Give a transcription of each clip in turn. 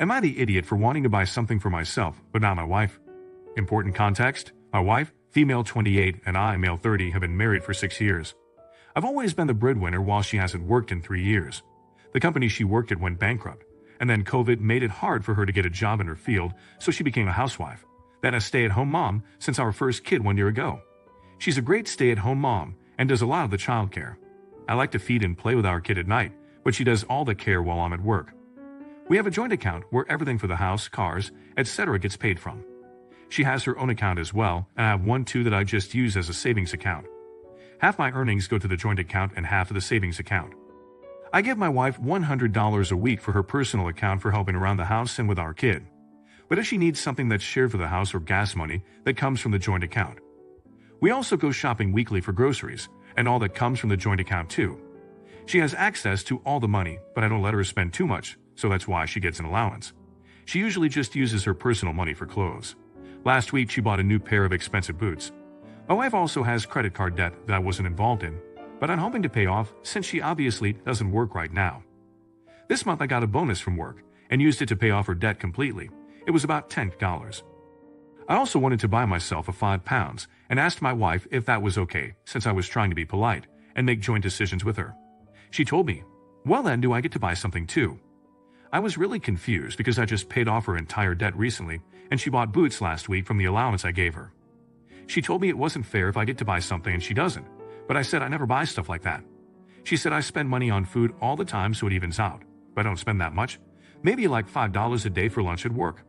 Am I the idiot for wanting to buy something for myself, but not my wife? Important context: my wife, female 28, and I, male 30, have been married for 6 years. I've always been the breadwinner while she hasn't worked in 3 years. The company she worked at went bankrupt, and then COVID made it hard for her to get a job in her field, so she became a housewife, then a stay-at-home mom since our first kid 1 year ago. She's a great stay-at-home mom and does a lot of the childcare. I like to feed and play with our kid at night, but she does all the care while I'm at work. We have a joint account where everything for the house, cars, etc. gets paid from. She has her own account as well, and I have one too that I just use as a savings account. Half my earnings go to the joint account and half to the savings account. I give my wife $100 a week for her personal account for helping around the house and with our kid. But if she needs something that's shared for the house or gas money, that comes from the joint account. We also go shopping weekly for groceries, and all that comes from the joint account too. She has access to all the money, but I don't let her spend too much, so that's why she gets an allowance. She usually just uses her personal money for clothes. Last week she bought a new pair of expensive boots. My wife also has credit card debt that I wasn't involved in, but I'm hoping to pay off since she obviously doesn't work right now. This month I got a bonus from work and used it to pay off her debt completely. It was about $10. I also wanted to buy myself a £5 and asked my wife if that was okay since I was trying to be polite and make joint decisions with her. She told me, "Well then, do I get to buy something too?" I was really confused because I just paid off her entire debt recently and she bought boots last week from the allowance I gave her. She told me it wasn't fair if I get to buy something and she doesn't, but I said I never buy stuff like that. She said I spend money on food all the time so it evens out, but I don't spend that much, maybe like $5 a day for lunch at work.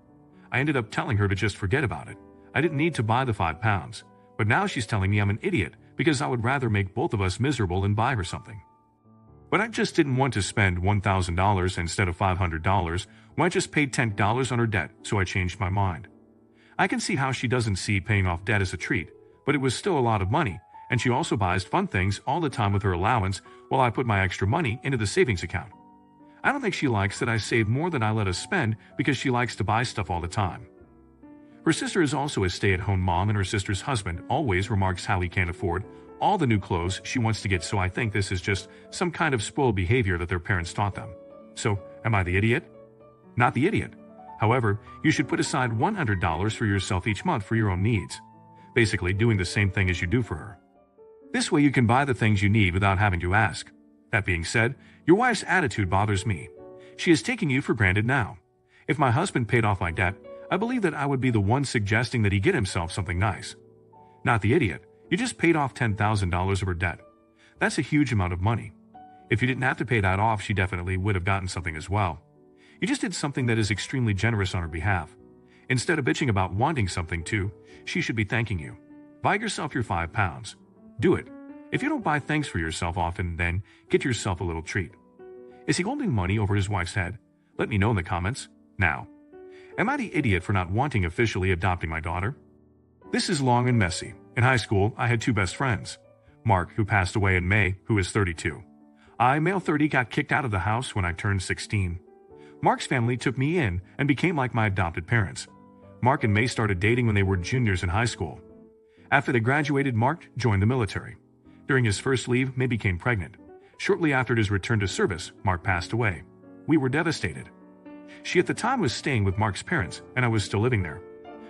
I ended up telling her to just forget about it. I didn't need to buy the £5, but now she's telling me I'm an idiot because I would rather make both of us miserable than buy her something. But I just didn't want to spend $1,000 instead of $500 when I just paid $10 on her debt, so I changed my mind. I can see how she doesn't see paying off debt as a treat, but it was still a lot of money, and she also buys fun things all the time with her allowance while I put my extra money into the savings account. I don't think she likes that I save more than I let us spend because she likes to buy stuff all the time. Her sister is also a stay-at-home mom, and her sister's husband always remarks how he can't afford all the new clothes she wants to get, so I think this is just some kind of spoiled behavior that their parents taught them. So, am I the idiot? Not the idiot. However, you should put aside $100 for yourself each month for your own needs. Basically doing the same thing as you do for her. This way you can buy the things you need without having to ask. That being said, your wife's attitude bothers me. She is taking you for granted now. If my husband paid off my debt, I believe that I would be the one suggesting that he get himself something nice. Not the idiot. You just paid off $10,000 of her debt. That's a huge amount of money. If you didn't have to pay that off, she definitely would have gotten something as well. You just did something that is extremely generous on her behalf. Instead of bitching about wanting something too, she should be thanking you. Buy yourself your £5. Do it. If you don't buy things for yourself often, then get yourself a little treat. Is he holding money over his wife's head? Let me know in the comments. Now, am I the idiot for not wanting officially adopting my daughter? This is long and messy. In high school, I had two best friends. Mark, who passed away in May, who is 32. I, male 30, got kicked out of the house when I turned 16. Mark's family took me in and became like my adopted parents. Mark and May started dating when they were juniors in high school. After they graduated, Mark joined the military. During his first leave, May became pregnant. Shortly after his return to service, Mark passed away. We were devastated. She at the time was staying with Mark's parents, and I was still living there.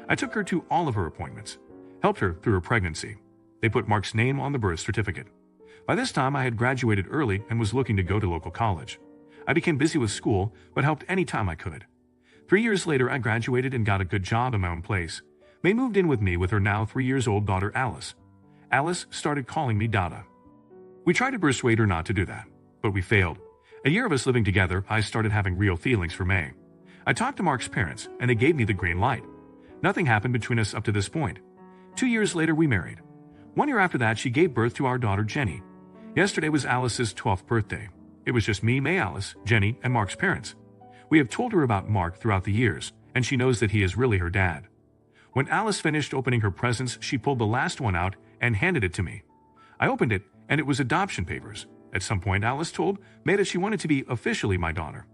I took her to all of her appointments, helped her through her pregnancy. They put Mark's name on the birth certificate. By this time, I had graduated early and was looking to go to local college. I became busy with school, but helped any time I could. 3 years later, I graduated and got a good job in my own place. May moved in with me with her now 3-year-old daughter, Alice. Alice started calling me Dada. We tried to persuade her not to do that, but we failed. A year of us living together, I started having real feelings for May. I talked to Mark's parents, and they gave me the green light. Nothing happened between us up to this point. 2 years later, we married. 1 year after that, she gave birth to our daughter, Jenny. Yesterday was Alice's 12th birthday. It was just me, May, Alice, Jenny, and Mark's parents. We have told her about Mark throughout the years, and she knows that he is really her dad. When Alice finished opening her presents, she pulled the last one out and handed it to me. I opened it, and it was adoption papers. At some point, Alice told May that she wanted to be officially my daughter.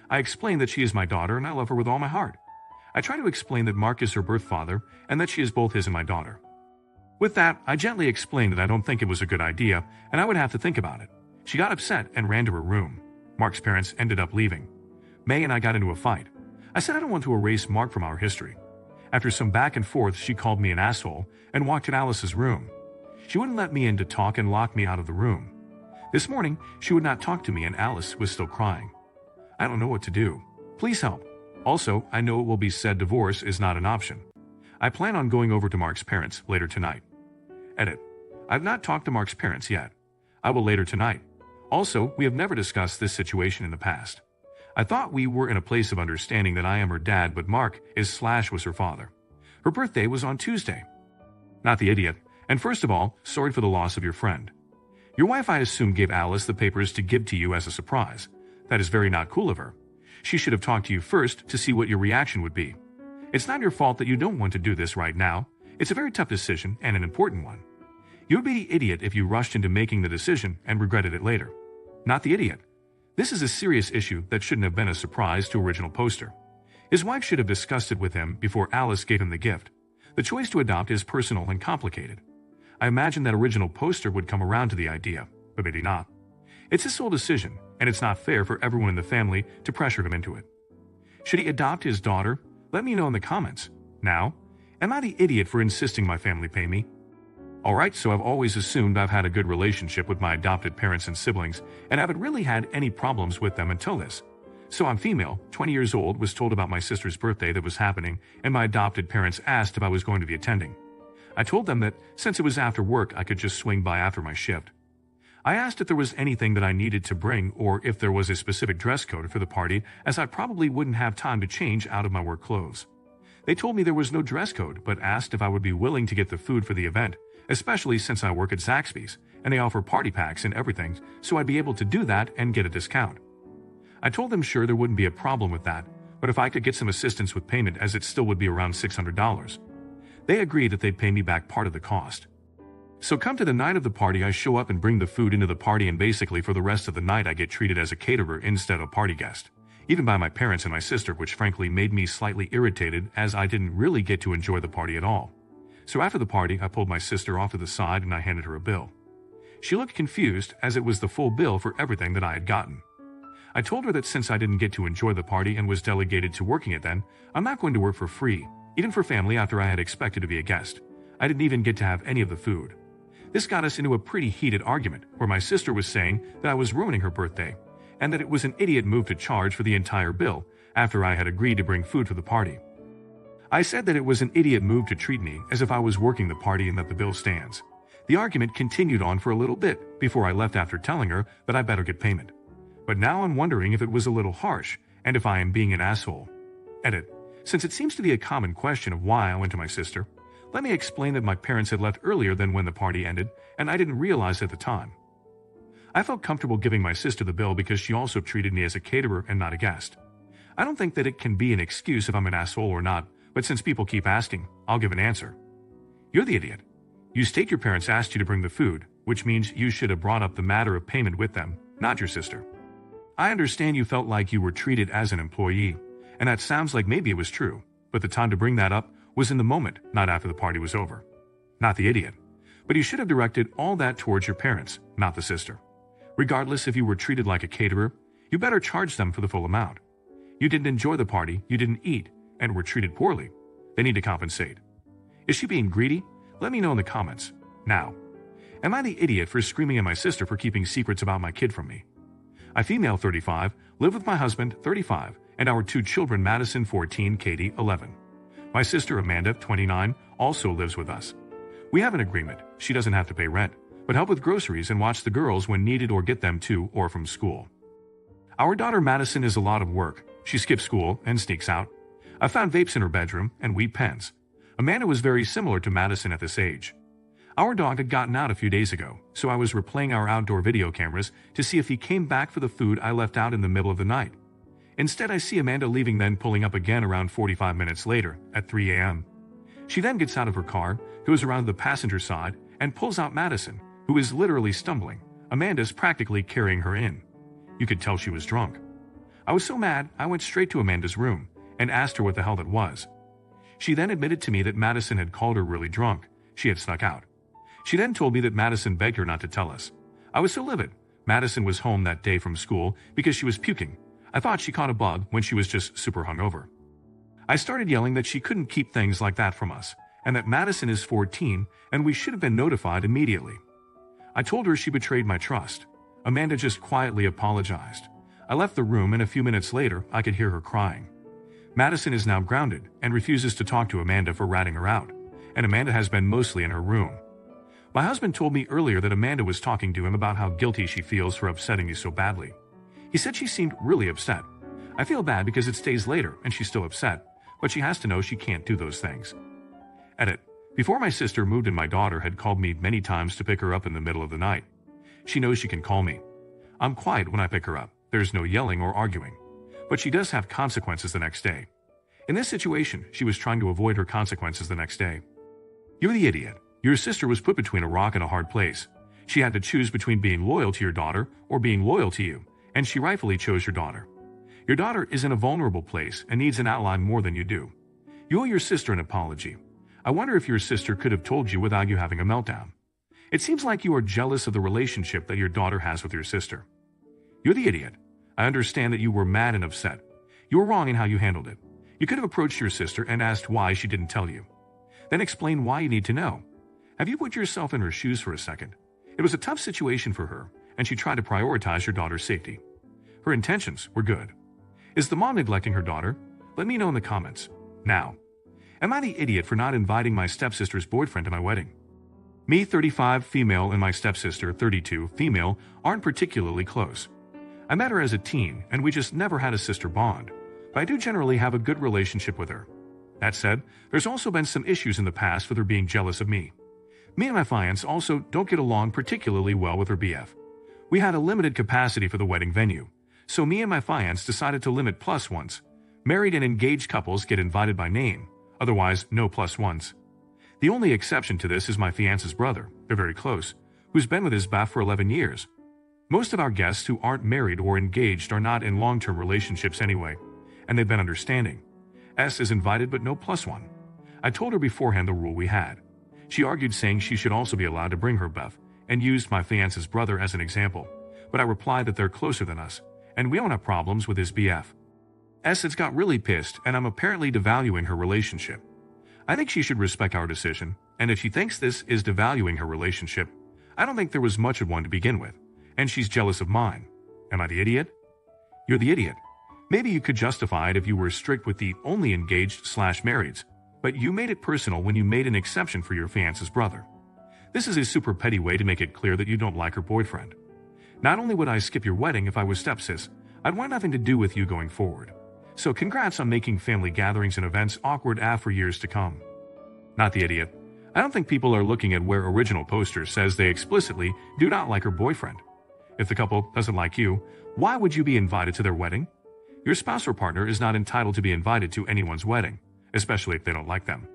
I explained that she is my daughter and I love her with all my heart. I try to explain that Mark is her birth father and that she is both his and my daughter. With that, I gently explained that I don't think it was a good idea and I would have to think about it. She got upset and ran to her room. Mark's parents ended up leaving. May and I got into a fight. I said I don't want to erase Mark from our history. After some back and forth, she called me an asshole and walked in Alice's room. She wouldn't let me in to talk and locked me out of the room. This morning, she would not talk to me and Alice was still crying. I don't know what to do. Please help. Also, I know it will be said divorce is not an option. I plan on going over to Mark's parents later tonight. Edit. I've not talked to Mark's parents yet. I will later tonight. Also, we have never discussed this situation in the past. I thought we were in a place of understanding that I am her dad, but Mark was her father. Her birthday was on Tuesday. Not the idiot. And first of all, sorry for the loss of your friend. Your wife, I assume, gave Alice the papers to give to you as a surprise. That is very not cool of her. She should have talked to you first to see what your reaction would be. It's not your fault that you don't want to do this right now. It's a very tough decision and an important one. You would be the idiot if you rushed into making the decision and regretted it later. Not the idiot. This is a serious issue that shouldn't have been a surprise to original poster. His wife should have discussed it with him before Alice gave him the gift. The choice to adopt is personal and complicated. I imagine that original poster would come around to the idea, but maybe not. It's his sole decision, and it's not fair for everyone in the family to pressure him into it. Should he adopt his daughter? Let me know in the comments. Now, am I the idiot for insisting my family pay me? Alright, so I've always assumed I've had a good relationship with my adopted parents and siblings, and haven't really had any problems with them until this. So I'm female, 20 years old, was told about my sister's birthday that was happening, and my adopted parents asked if I was going to be attending. I told them that since it was after work, I could just swing by after my shift. I asked if there was anything that I needed to bring or if there was a specific dress code for the party, as I probably wouldn't have time to change out of my work clothes. They told me there was no dress code, but asked if I would be willing to get the food for the event, especially since I work at Zaxby's, and they offer party packs and everything, so I'd be able to do that and get a discount. I told them sure there wouldn't be a problem with that, but if I could get some assistance with payment, as it still would be around $600. They agreed that they'd pay me back part of the cost. So come to the night of the party, I show up and bring the food into the party, and basically for the rest of the night I get treated as a caterer instead of party guest. Even by my parents and my sister, which frankly made me slightly irritated as I didn't really get to enjoy the party at all. So after the party, I pulled my sister off to the side and I handed her a bill. She looked confused as it was the full bill for everything that I had gotten. I told her that since I didn't get to enjoy the party and was delegated to working it then, I'm not going to work for free, even for family after I had expected to be a guest. I didn't even get to have any of the food. This got us into a pretty heated argument where my sister was saying that I was ruining her birthday and that it was an idiot move to charge for the entire bill after I had agreed to bring food for the party. I said that it was an idiot move to treat me as if I was working the party and that the bill stands. The argument continued on for a little bit before I left after telling her that I better get payment. But now I'm wondering if it was a little harsh and if I am being an asshole. Edit. Since it seems to be a common question of why I went to my sister, let me explain that my parents had left earlier than when the party ended, and I didn't realize at the time. I felt comfortable giving my sister the bill because she also treated me as a caterer and not a guest. I don't think that it can be an excuse if I'm an asshole or not, but since people keep asking, I'll give an answer. You're the idiot. You state your parents asked you to bring the food, which means you should have brought up the matter of payment with them, not your sister. I understand you felt like you were treated as an employee, and that sounds like maybe it was true, but the time to bring that up was in the moment, not after the party was over. Not the idiot. But you should have directed all that towards your parents, not the sister. Regardless if you were treated like a caterer, you better charge them for the full amount. You didn't enjoy the party, you didn't eat, and were treated poorly. They need to compensate. Is she being greedy? Let me know in the comments. Now, am I the idiot for screaming at my sister for keeping secrets about my kid from me? I, female 35, live with my husband 35, and our 2 children, Madison 14, Katie 11. My sister Amanda 29 also lives with us. We have an agreement. She doesn't have to pay rent, but help with groceries and watch the girls when needed or get them to or from school. Our daughter Madison is a lot of work. She skips school and sneaks out. I found vapes in her bedroom and weed pens. Amanda was very similar to Madison at this age. Our dog had gotten out a few days ago, so I was replaying our outdoor video cameras to see if he came back for the food I left out in the middle of the night. Instead, I see Amanda leaving, then pulling up again around 45 minutes later at 3 a.m. She then gets out of her car, goes around the passenger side, and pulls out Madison, who is literally stumbling. Amanda's practically carrying her in. You could tell she was drunk. I was so mad, I went straight to Amanda's room and asked her what the hell that was. She then admitted to me that Madison had called her really drunk. She had snuck out. She then told me that Madison begged her not to tell us. I was so livid. Madison was home that day from school because she was puking. I thought she caught a bug when she was just super hungover. I started yelling that she couldn't keep things like that from us, and that Madison is 14 and we should have been notified immediately. I told her she betrayed my trust. Amanda just quietly apologized. I left the room and a few minutes later I could hear her crying. Madison is now grounded and refuses to talk to Amanda for ratting her out, and Amanda has been mostly in her room. My husband told me earlier that Amanda was talking to him about how guilty she feels for upsetting you so badly. He said she seemed really upset. I feel bad because it's days later and she's still upset, but she has to know she can't do those things. Edit. Before my sister moved in, my daughter had called me many times to pick her up in the middle of the night. She knows she can call me. I'm quiet when I pick her up. There's no yelling or arguing. But she does have consequences the next day. In this situation, she was trying to avoid her consequences the next day. You're the idiot. Your sister was put between a rock and a hard place. She had to choose between being loyal to your daughter or being loyal to you, and she rightfully chose your daughter. Your daughter is in a vulnerable place and needs an ally more than you do. You owe your sister an apology. I wonder if your sister could have told you without you having a meltdown. It seems like you are jealous of the relationship that your daughter has with your sister. You're the idiot. I understand that you were mad and upset. You were wrong in how you handled it. You could have approached your sister and asked why she didn't tell you. Then explain why you need to know. Have you put yourself in her shoes for a second? It was a tough situation for her, and she tried to prioritize your daughter's safety. Her intentions were good. Is the mom neglecting her daughter? Let me know in the comments. Now, am I the idiot for not inviting my stepsister's boyfriend to my wedding? Me, 35, female, and my stepsister, 32, female, aren't particularly close. I met her as a teen, and we just never had a sister bond, but I do generally have a good relationship with her. That said, there's also been some issues in the past with her being jealous of me. Me and my fiancé also don't get along particularly well with her BF. We had a limited capacity for the wedding venue, so me and my fiancé decided to limit plus ones. Married and engaged couples get invited by name, otherwise no plus ones. The only exception to this is my fiancé's brother, they're very close, who's been with his BF for 11 years. Most of our guests who aren't married or engaged are not in long-term relationships anyway, and they've been understanding. S is invited but no plus one. I told her beforehand the rule we had. She argued saying she should also be allowed to bring her BF, and used my fiancé's brother as an example, but I replied that they're closer than us, and we don't have problems with his BF. S has got really pissed, and I'm apparently devaluing her relationship. I think she should respect our decision, and if she thinks this is devaluing her relationship, I don't think there was much of one to begin with, and she's jealous of mine. Am I the idiot? You're the idiot. Maybe you could justify it if you were strict with the only engaged/marrieds, but you made it personal when you made an exception for your fiancé's brother. This is a super petty way to make it clear that you don't like her boyfriend. Not only would I skip your wedding if I was stepsis, I'd want nothing to do with you going forward. So congrats on making family gatherings and events awkward for years to come. Not the idiot. I don't think people are looking at where original poster says they explicitly do not like her boyfriend. If the couple doesn't like you, why would you be invited to their wedding? Your spouse or partner is not entitled to be invited to anyone's wedding, especially if they don't like them.